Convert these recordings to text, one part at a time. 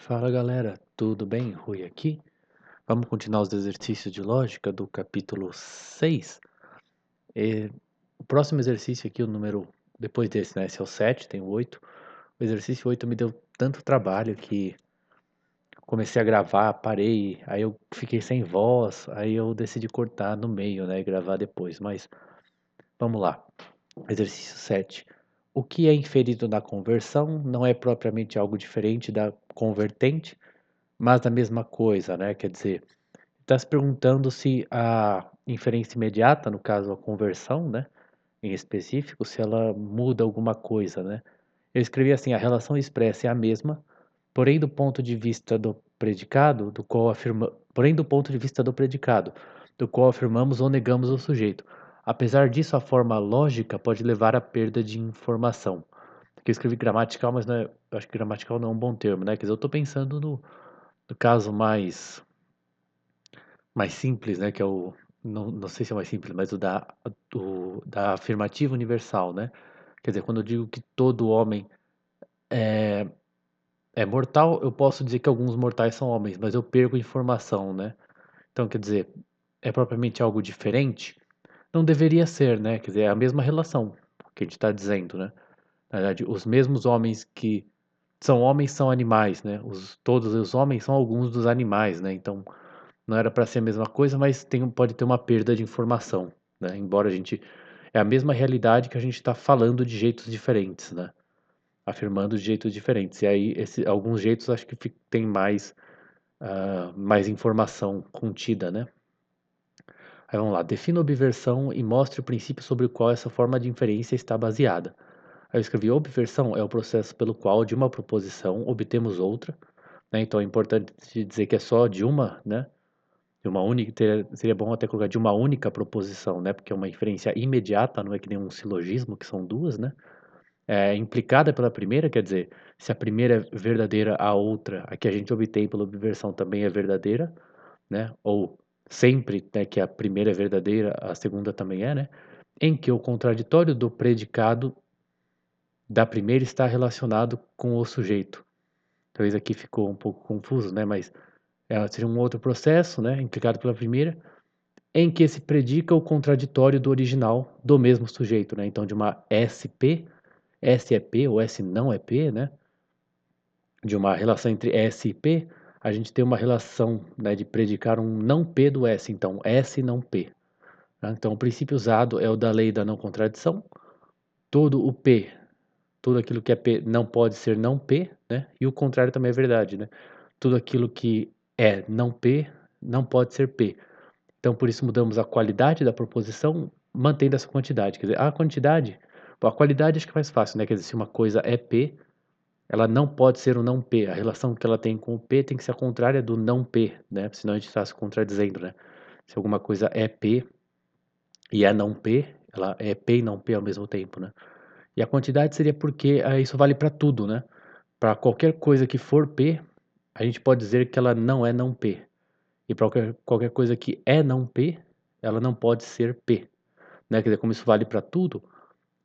Fala galera, tudo bem? Rui aqui. Vamos continuar os exercícios de lógica do capítulo 6. O próximo exercício aqui, o número depois desse, né? Esse é o 7, tem o 8. O exercício 8 me deu tanto trabalho que comecei a gravar, parei, aí eu fiquei sem voz, aí eu decidi cortar no meio, né? E gravar depois. Mas vamos lá. Exercício 7. O que é inferido na conversão não é propriamente algo diferente da convertente, mas a mesma coisa, né? Quer dizer, está se perguntando se a inferência imediata, no caso a conversão, né, em específico, se ela muda alguma coisa, né? Eu escrevi assim: a relação expressa é a mesma, porém do ponto de vista do predicado, do qual afirmamos ou negamos o sujeito. Apesar disso, a forma lógica pode levar à perda de informação. Aqui eu escrevi gramatical, mas não é, eu acho que gramatical não é um bom termo, né? Quer dizer, eu estou pensando no caso mais simples, né, que é o não sei se é o mais simples, mas o da afirmativa universal, né? Quer dizer, quando eu digo que todo homem é mortal, eu posso dizer que alguns mortais são homens, mas eu perco informação, né? Então, quer dizer, é propriamente algo diferente? Não deveria ser, né? Quer dizer, é a mesma relação que a gente está dizendo, né? Na verdade, os mesmos homens que são homens são animais, né? Todos os homens são alguns dos animais, né? Então, não era para ser a mesma coisa, mas pode ter uma perda de informação, né? Embora a gente é a mesma realidade que a gente está falando de jeitos diferentes, né? Afirmando de jeitos diferentes. E aí alguns jeitos acho que tem mais informação contida, né? Aí vamos lá, defina a obversão e mostre o princípio sobre o qual essa forma de inferência está baseada. Aí eu escrevi: obversão é o processo pelo qual de uma proposição obtemos outra, né? Então é importante dizer que é só de uma, né? De uma única, seria bom até colocar de uma única proposição, né? Porque é uma inferência imediata, não é que nem um silogismo, que são duas, né? É implicada pela primeira, quer dizer, se a primeira é verdadeira, a outra, a que a gente obtém pela obversão também é verdadeira, né? Ou sempre, né, que a primeira é verdadeira, a segunda também é, né? Em que o contraditório do predicado da primeira está relacionado com o sujeito. Talvez aqui ficou um pouco confuso, né? Mas seria um outro processo, né? Implicado pela primeira, em que se predica o contraditório do original do mesmo sujeito, né? Então, de uma SP, S é P ou S não é P, né? De uma relação entre S e P, a gente tem uma relação, né, de predicar um não P do S, então S não P, né? Então, o princípio usado é o da lei da não contradição. Todo o P, tudo aquilo que é P não pode ser não P, né? E o contrário também é verdade, né? Tudo aquilo que é não P não pode ser P. Então, por isso mudamos a qualidade da proposição, mantendo essa quantidade. Quer dizer, a quantidade, bom, a qualidade acho que é mais fácil, né? Quer dizer, se uma coisa é P, ela não pode ser o não P. A relação que ela tem com o P tem que ser a contrária do não P, né? Senão a gente está se contradizendo, né? Se alguma coisa é P e é não P, ela é P e não P ao mesmo tempo, né? E a quantidade seria porque isso vale para tudo, né? Para qualquer coisa que for P, a gente pode dizer que ela não é não P. E para qualquer coisa que é não P, ela não pode ser P, né? Quer dizer, como isso vale para tudo,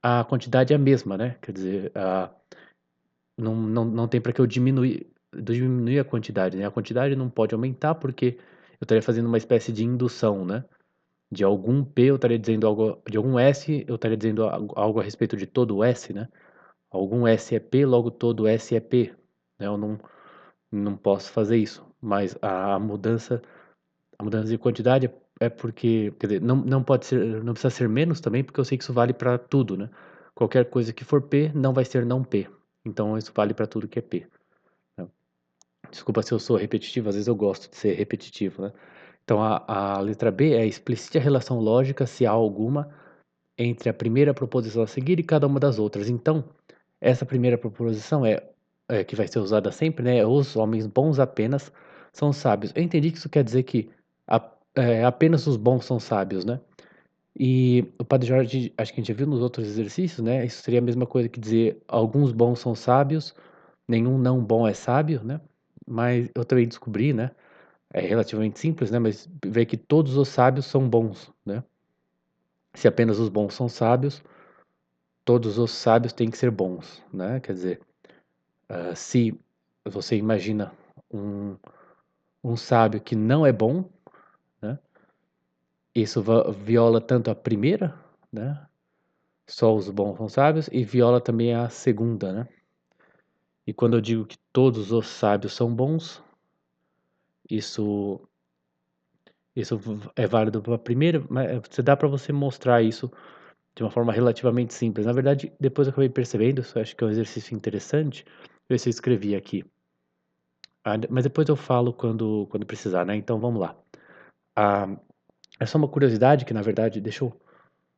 a quantidade é a mesma, né? Quer dizer, não tem para que eu diminuir a quantidade, né? A quantidade não pode aumentar porque eu estaria fazendo uma espécie de indução, né? De algum P eu estaria dizendo algo, de algum S eu estaria dizendo algo a respeito de todo o S, né? Algum S é P, logo todo S é P, né? Eu não posso fazer isso, mas a mudança de quantidade é porque, quer dizer, não pode ser, não precisa ser menos também, porque eu sei que isso vale para tudo, né? Qualquer coisa que for P não vai ser não P. Então isso vale para tudo que é P, né? Desculpa se eu sou repetitivo, às vezes eu gosto de ser repetitivo, né? Então a letra B é: explicite a relação lógica, se há alguma, entre a primeira proposição a seguir e cada uma das outras. Então, essa primeira proposição que vai ser usada sempre, né? Os homens bons apenas são sábios. Eu entendi que isso quer dizer que apenas os bons são sábios, né? E o Padre Jorge, acho que a gente já viu nos outros exercícios, né? Isso seria a mesma coisa que dizer alguns bons são sábios, nenhum não bom é sábio, né? Mas eu também descobri, né? É relativamente simples, né? Mas ver que todos os sábios são bons, né? Se apenas os bons são sábios, todos os sábios têm que ser bons, né? Quer dizer, se você imagina um, um sábio que não é bom, né? Isso viola tanto a primeira, né? Só os bons são sábios, e viola também a segunda, né? E quando eu digo que todos os sábios são bons, isso, isso é válido para a primeira, mas você dá para você mostrar isso de uma forma relativamente simples. Na verdade, depois eu acabei percebendo, isso eu acho que é um exercício interessante, ver se eu escrevi aqui. Mas depois eu falo quando precisar, né? Então vamos lá. Ah, é só uma curiosidade que, na verdade,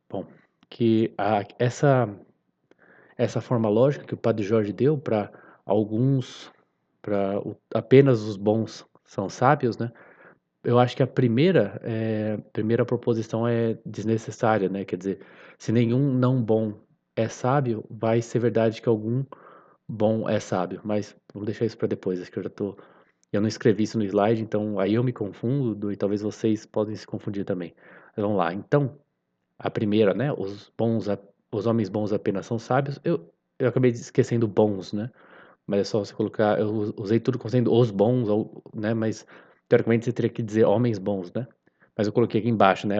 bom, que essa forma lógica que o Padre Jorge deu para alguns, apenas os bons são sábios, né? Eu acho que a primeira proposição é desnecessária, né? Quer dizer, se nenhum não bom é sábio, vai ser verdade que algum bom é sábio. Mas vamos deixar isso para depois, acho que eu não escrevi isso no slide, então aí eu me confundo e talvez vocês podem se confundir também. Mas vamos lá. Então, a primeira, né? Os homens bons apenas são sábios. Eu acabei esquecendo bons, né? Mas é só você colocar. Eu usei tudo como sendo os bons, né? Mas teoricamente você teria que dizer homens bons, né? Mas eu coloquei aqui embaixo, né?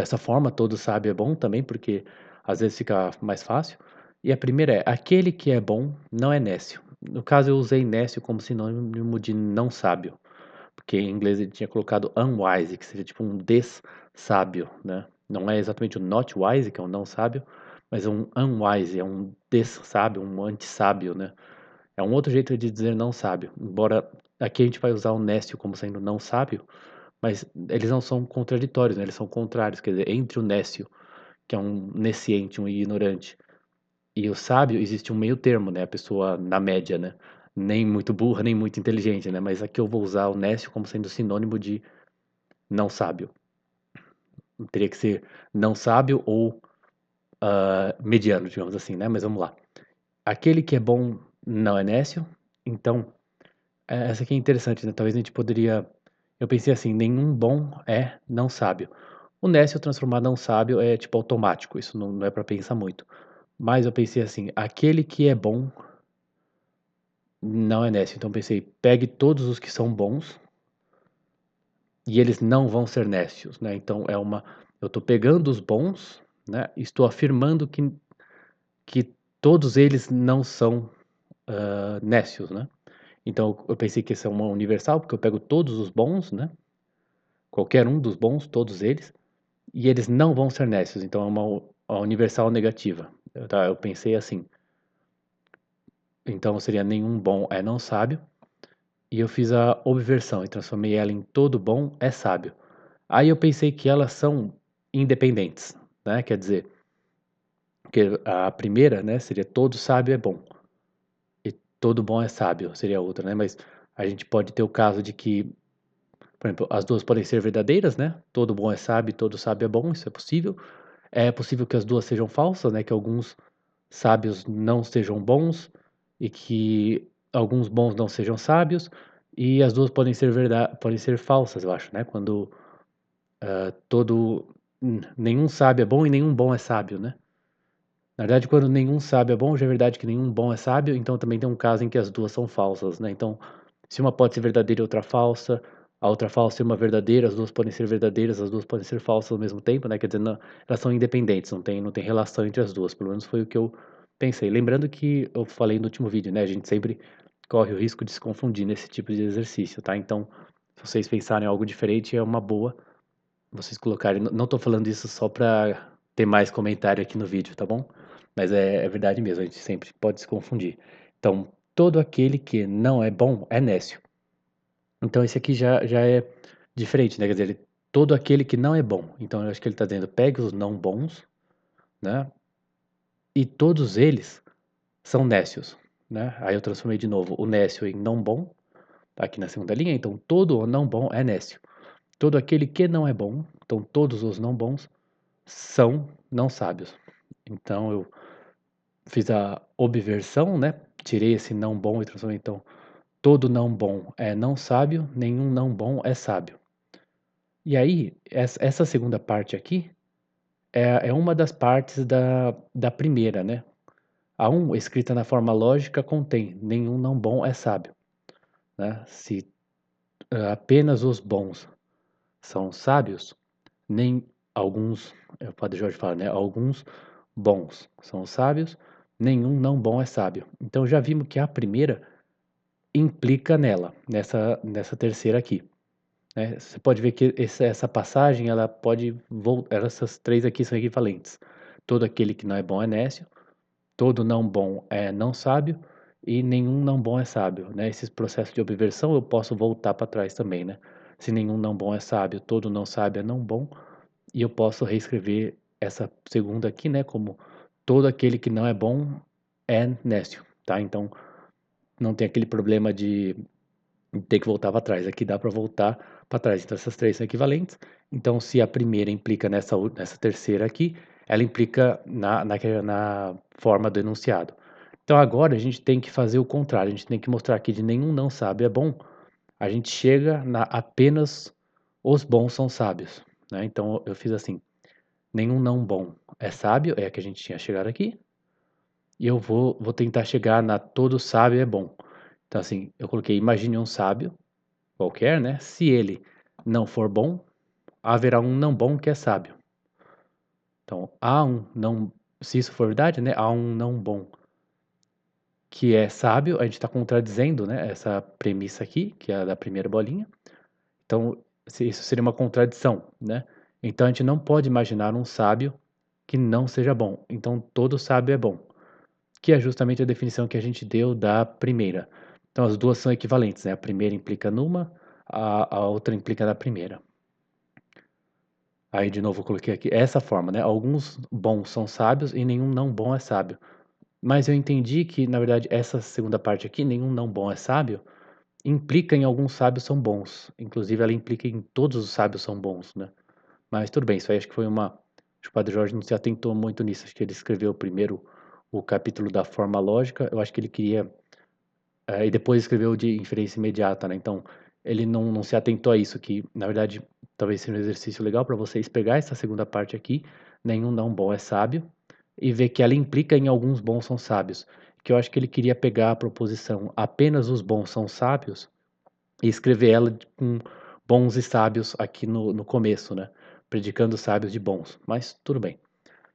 Essa forma, todo sábio é bom também, porque às vezes fica mais fácil. E a primeira é: aquele que é bom não é nécio. No caso, eu usei nécio como sinônimo de não sábio, porque em inglês ele tinha colocado unwise, que seria tipo um des-sábio, né? Não é exatamente o not wise, que é um não sábio, mas é um unwise, é um des-sábio, um anti-sábio, né? É um outro jeito de dizer não sábio, embora aqui a gente vai usar o nécio como sendo não sábio, mas eles não são contraditórios, né? Eles são contrários, quer dizer, entre o nécio, que é um nesciente, um ignorante, e o sábio existe um meio termo, né? A pessoa na média, né? Nem muito burra, nem muito inteligente, né? Mas aqui eu vou usar o nécio como sendo sinônimo de não sábio. Teria que ser não sábio ou mediano, digamos assim, né? Mas vamos lá. Aquele que é bom não é nécio. Então, essa aqui é interessante, né? Talvez a gente poderia. Eu pensei assim: nenhum bom é não sábio. O nécio transformar não sábio é tipo automático, isso não é para pensar muito. Mas eu pensei assim: aquele que é bom não é nécio. Então eu pensei: pegue todos os que são bons e eles não vão ser nécios, né? Então eu estou pegando os bons, né? E estou afirmando que todos eles não são nécios, né? Então eu pensei que esse é uma universal, porque eu pego todos os bons, né? Qualquer um dos bons, todos eles, e eles não vão ser nécios. Então é uma universal negativa. Eu pensei assim. Então seria nenhum bom é não sábio. E eu fiz a obversão e transformei ela em todo bom é sábio. Aí eu pensei que elas são independentes, né? Quer dizer, que a primeira, né, seria todo sábio é bom e todo bom é sábio, seria a outra, né? Mas a gente pode ter o caso de que, por exemplo, as duas podem ser verdadeiras, né? Todo bom é sábio, todo sábio é bom, isso é possível. É possível que as duas sejam falsas, né? Que alguns sábios não sejam bons e que alguns bons não sejam sábios. E as duas podem ser verdade, podem ser falsas, eu acho, né? Quando todo nenhum sábio é bom e nenhum bom é sábio, né? Na verdade, quando nenhum sábio é bom, já é verdade que nenhum bom é sábio, então também tem um caso em que as duas são falsas, né? Então, se uma pode ser verdadeira e outra falsa, a outra falsa e uma verdadeira, as duas podem ser verdadeiras, as duas podem ser falsas ao mesmo tempo, né? Quer dizer, elas são independentes, não tem relação entre as duas, pelo menos foi o que eu pensei. Lembrando que eu falei no último vídeo, né? A gente sempre corre o risco de se confundir nesse tipo de exercício, tá? Então, se vocês pensarem em algo diferente, é uma boa vocês colocarem. Não tô falando isso só pra ter mais comentário aqui no vídeo, tá bom? Mas é verdade mesmo, a gente sempre pode se confundir. Então, todo aquele que não é bom é nécio. Então, esse aqui já é diferente, né? Quer dizer, todo aquele que não é bom. Então, eu acho que ele está dizendo, pegue os não bons, né? E todos eles são nécios, né? Aí eu transformei de novo o nécio em não bom, tá aqui na segunda linha. Então, todo o não bom é nécio. Todo aquele que não é bom, então todos os não bons, são não sábios. Então eu fiz a obversão, né? Tirei esse não bom e transformei então todo não bom é não sábio, nenhum não bom é sábio. E aí, essa segunda parte aqui é uma das partes da primeira, né? A 1, escrita na forma lógica, contém nenhum não bom é sábio. né? Se apenas os bons são sábios, nem alguns, o Padre Jorge fala, né? Alguns bons são sábios, nenhum não bom é sábio. Então já vimos que a primeira implica nela, nessa terceira aqui, né? Você pode ver que essa passagem, ela pode voltar, essas três aqui são equivalentes. Todo aquele que não é bom é nécio, todo não bom é não sábio e nenhum não bom é sábio, né? Esses processos de obversão eu posso voltar para trás também, né? Se nenhum não bom é sábio, todo não sábio é não bom, e eu posso reescrever essa segunda aqui, né, como todo aquele que não é bom é nécio, tá? Então não tem aquele problema de ter que voltar para trás. Aqui dá para voltar para trás. Então essas três são equivalentes. Então se a primeira implica nessa terceira aqui, ela implica na forma do enunciado. Então agora a gente tem que fazer o contrário. A gente tem que mostrar que de nenhum não sábio é bom. A gente chega na apenas os bons são sábios, né? Então eu fiz assim: nenhum não bom é sábio, é a que a gente tinha chegado aqui. E eu vou tentar chegar na todo sábio é bom. Então, assim, eu coloquei: imagine um sábio qualquer, né? Se ele não for bom, haverá um não bom que é sábio. Então, há um não. Se isso for verdade, né? Há um não bom que é sábio. A gente está contradizendo, né? Essa premissa aqui, que é a da primeira bolinha. Então, isso seria uma contradição, né? Então, a gente não pode imaginar um sábio que não seja bom. Então, todo sábio é bom, que é justamente a definição que a gente deu da primeira. Então, as duas são equivalentes, né? A primeira implica numa, a outra implica na primeira. Aí, de novo, eu coloquei aqui essa forma, né? Alguns bons são sábios e nenhum não bom é sábio. Mas eu entendi que, na verdade, essa segunda parte aqui, nenhum não bom é sábio, implica em alguns sábios são bons. Inclusive, ela implica em todos os sábios são bons, né? Mas tudo bem, isso aí acho que foi uma. Acho que o Padre Jorge não se atentou muito nisso. Acho que ele escreveu primeiro o capítulo da forma lógica. Eu acho que ele queria. E depois escreveu de inferência imediata, né? Então, ele não se atentou a isso, que na verdade talvez seja um exercício legal para vocês pegar essa segunda parte aqui, nenhum não bom é sábio, e ver que ela implica em alguns bons são sábios. Que eu acho que ele queria pegar a proposição apenas os bons são sábios e escrever ela com bons e sábios aqui no começo, né? Predicando sábios de bons. Mas tudo bem.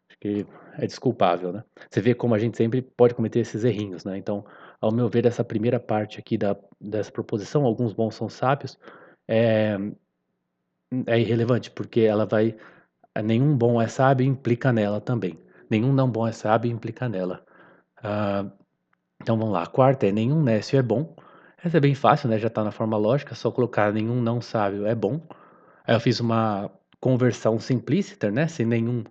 Acho que é desculpável, né? Você vê como a gente sempre pode cometer esses errinhos, né? Então, ao meu ver, essa primeira parte aqui dessa proposição, alguns bons são sábios, é, é irrelevante, porque ela vai. Nenhum bom é sábio implica nela também. Nenhum não bom é sábio implica nela. Ah, então vamos lá. A quarta é: nenhum nécio é bom. Essa é bem fácil, né? Já está na forma lógica, só colocar nenhum não sábio é bom. Aí eu fiz uma conversão simplícita, né? Se nenhum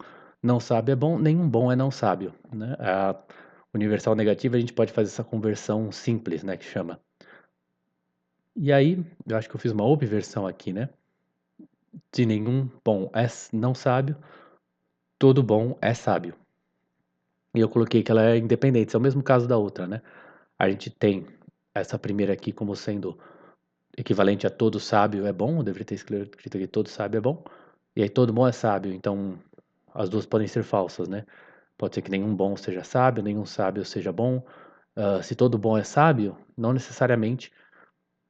não sábio é bom, nenhum bom é não sábio, né? A universal negativa a gente pode fazer essa conversão simples, né? Que chama. E aí, eu acho que eu fiz uma obversão aqui, né? De nenhum bom é não sábio, todo bom é sábio. E eu coloquei que ela é independente, é o mesmo caso da outra, né? A gente tem essa primeira aqui como sendo equivalente a todo sábio é bom, eu deveria ter escrito aqui todo sábio é bom, e aí todo bom é sábio, então as duas podem ser falsas, né? Pode ser que nenhum bom seja sábio, nenhum sábio seja bom. Se todo bom é sábio, não necessariamente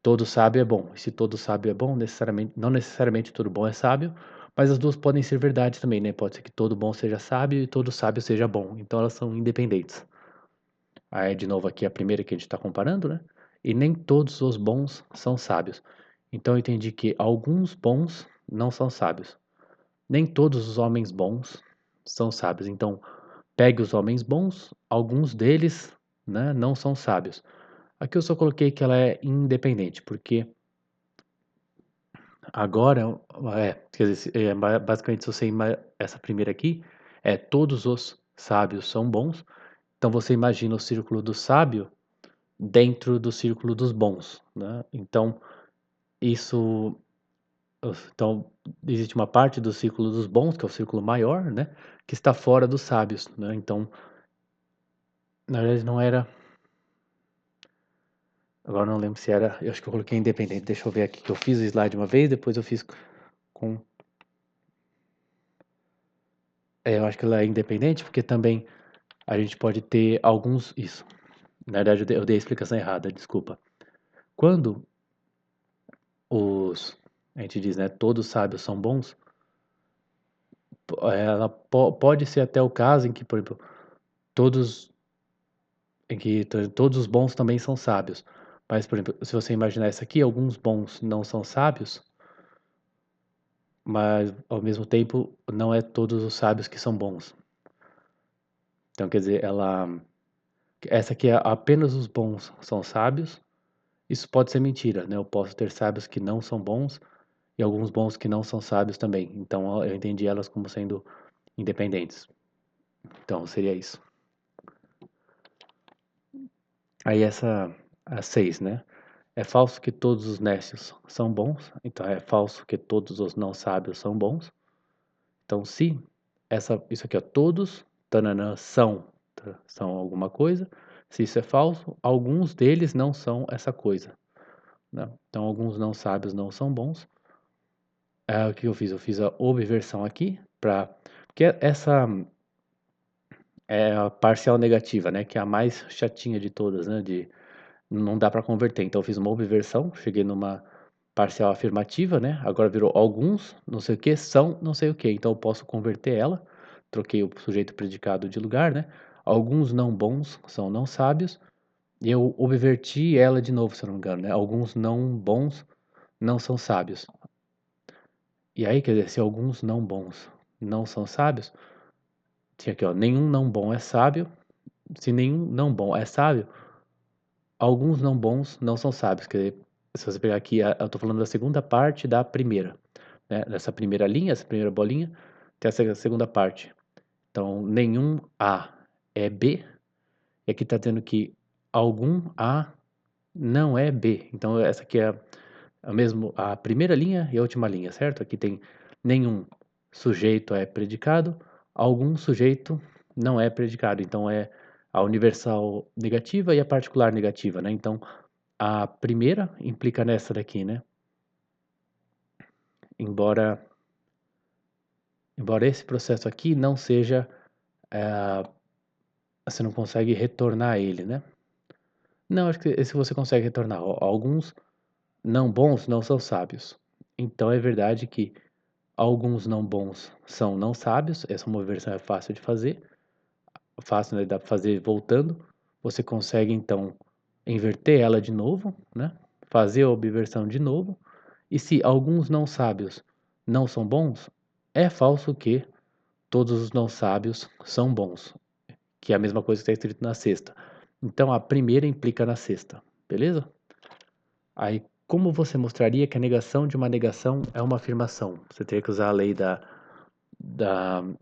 todo sábio é bom. E se todo sábio é bom, não necessariamente todo bom é sábio, mas as duas podem ser verdade também, né? Pode ser que todo bom seja sábio e todo sábio seja bom. Então elas são independentes. Aí, de novo, aqui a primeira que a gente está comparando, né? E nem todos os bons são sábios. Então eu entendi que alguns bons não são sábios. Nem todos os homens bons são sábios. Então, pegue os homens bons, alguns deles, né, não são sábios. Aqui eu só coloquei que ela é independente, porque agora, quer dizer, basicamente se você essa primeira aqui, todos os sábios são bons. Então você imagina o círculo do sábio dentro do círculo dos bons, né? Então, isso, então existe uma parte do círculo dos bons, que é o círculo maior, né, que está fora dos sábios, né? Então, na verdade não era, agora não lembro se era, eu acho que eu coloquei independente. Deixa eu ver aqui que eu fiz o slide uma vez, depois eu fiz com, eu acho que ela é independente, porque também a gente pode ter alguns, isso, na verdade eu dei a explicação errada, desculpa. Quando os, a gente diz, né, todos sábios são bons, ela pode ser até o caso em que, por exemplo, todos, todos os bons também são sábios. Mas, por exemplo, se você imaginar isso aqui, alguns bons não são sábios, mas ao mesmo tempo não é todos os sábios que são bons. Então, quer dizer, essa aqui é apenas os bons são sábios. Isso pode ser mentira, né? Eu posso ter sábios que não são bons e alguns bons que não são sábios também. Então, eu entendi elas como sendo independentes. Então, seria isso. Aí a 6, né? É falso que todos os nécios são bons, então é falso que todos os não sábios são bons. Então, se isso aqui, ó, todos, tananã, são alguma coisa, se isso é falso, alguns deles não são essa coisa, né? Então, alguns não sábios não são bons. O que eu fiz? Eu fiz a obversão aqui, porque essa é a parcial negativa, né? Que é a mais chatinha de todas, né? Não dá para converter. Então eu fiz uma obversão, cheguei numa parcial afirmativa, né? Agora virou alguns, não sei o que, são, não sei o que. Então eu posso converter ela. Troquei o sujeito predicado de lugar, né? Alguns não bons são não sábios. E eu obverti ela de novo, se eu não me engano, né? Alguns não bons não são sábios. E aí, quer dizer, se alguns não bons não são sábios, tinha aqui, ó, nenhum não bom é sábio. Se nenhum não bom é sábio, alguns não bons não são sábios. Quer dizer, se você pegar aqui, eu estou falando da segunda parte da primeira, né? Dessa primeira linha, essa primeira bolinha, tem essa segunda parte. Então, nenhum A é B, e aqui está dizendo que algum A não é B. Então, essa aqui é a primeira linha e a última linha, certo? Aqui tem nenhum sujeito é predicado, algum sujeito não é predicado. Então, é a universal negativa e a particular negativa, né? Então, a primeira implica nessa daqui, né? Embora, embora esse processo aqui não seja, você não consegue retornar ele, né? Não, acho que esse você consegue retornar. Alguns não bons não são sábios. Então é verdade que alguns não bons são não sábios. Essa é uma versão fácil de fazer. Fácil, né? Dá para fazer voltando. Você consegue então inverter ela de novo, né? Fazer a obversão de novo. E se alguns não sábios não são bons, é falso que todos os não sábios são bons, que é a mesma coisa que está escrito na sexta. Então a primeira implica na sexta, beleza? Aí, como você mostraria que a negação de uma negação é uma afirmação? Você teria que usar a lei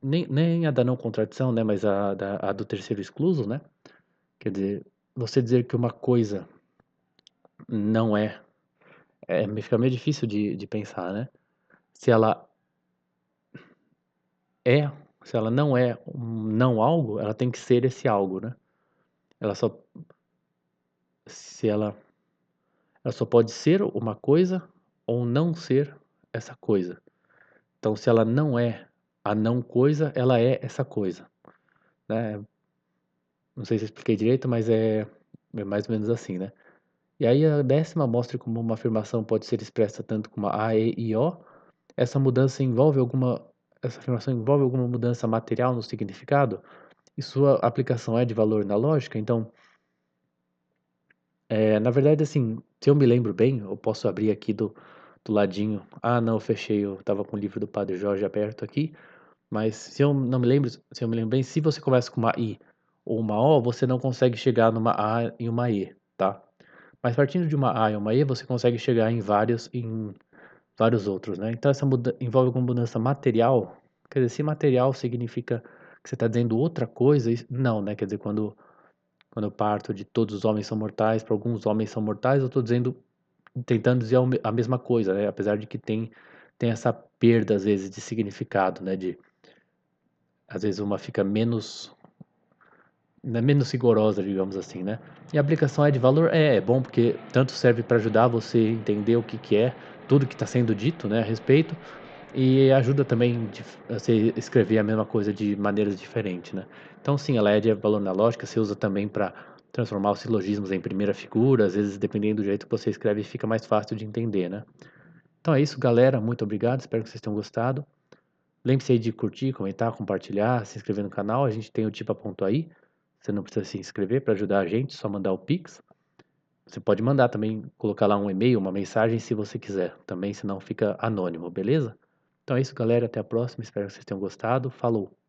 nem a da não contradição, né? Mas a do terceiro excluso, né? Quer dizer, você dizer que uma coisa não fica meio difícil de pensar, né? Se ela é, se ela não é um não algo, ela tem que ser esse algo, né? Ela só, se ela só pode ser uma coisa ou não ser essa coisa. Então, se ela não é a não coisa, ela é essa coisa, né? Não sei se eu expliquei direito, mas é mais ou menos assim, né? E aí a décima mostra como uma afirmação pode ser expressa tanto como A, E e O. Essa mudança envolve alguma, essa afirmação envolve alguma mudança material no significado? E sua aplicação é de valor na lógica? Então, na verdade, assim, se eu me lembro bem, eu posso abrir aqui do ladinho. Ah, não, eu fechei, eu tava com o livro do Padre Jorge aberto aqui. Mas se eu não me lembro, se eu me lembro bem, se você começa com uma I ou uma O, você não consegue chegar numa A e uma E, tá? Mas partindo de uma A e uma E, você consegue chegar em vários outros, né? Então essa envolve alguma mudança material. Quer dizer, se material significa que você está dizendo outra coisa, não, né? Quer dizer, quando eu parto de todos os homens são mortais, para alguns homens são mortais, eu estou tentando dizer a mesma coisa, né? Apesar de que tem essa perda, às vezes, de significado, né? Às vezes uma fica menos rigorosa, digamos assim, né? E a aplicação é de valor é bom porque tanto serve para ajudar você a entender o que que é tudo que está sendo dito, né, a respeito, e ajuda também a você escrever a mesma coisa de maneiras diferentes, né? Então, sim, ela é de valor na lógica, você usa também para transformar os silogismos em primeira figura, às vezes, dependendo do jeito que você escreve, fica mais fácil de entender, né? Então é isso, galera. Muito obrigado. Espero que vocês tenham gostado. Lembre-se aí de curtir, comentar, compartilhar, se inscrever no canal. A gente tem o Tipa.ai. Você não precisa se inscrever para ajudar a gente, só mandar o Pix. Você pode mandar também, colocar lá um e-mail, uma mensagem, se você quiser. Também, senão fica anônimo, beleza? Então é isso, galera. Até a próxima. Espero que vocês tenham gostado. Falou!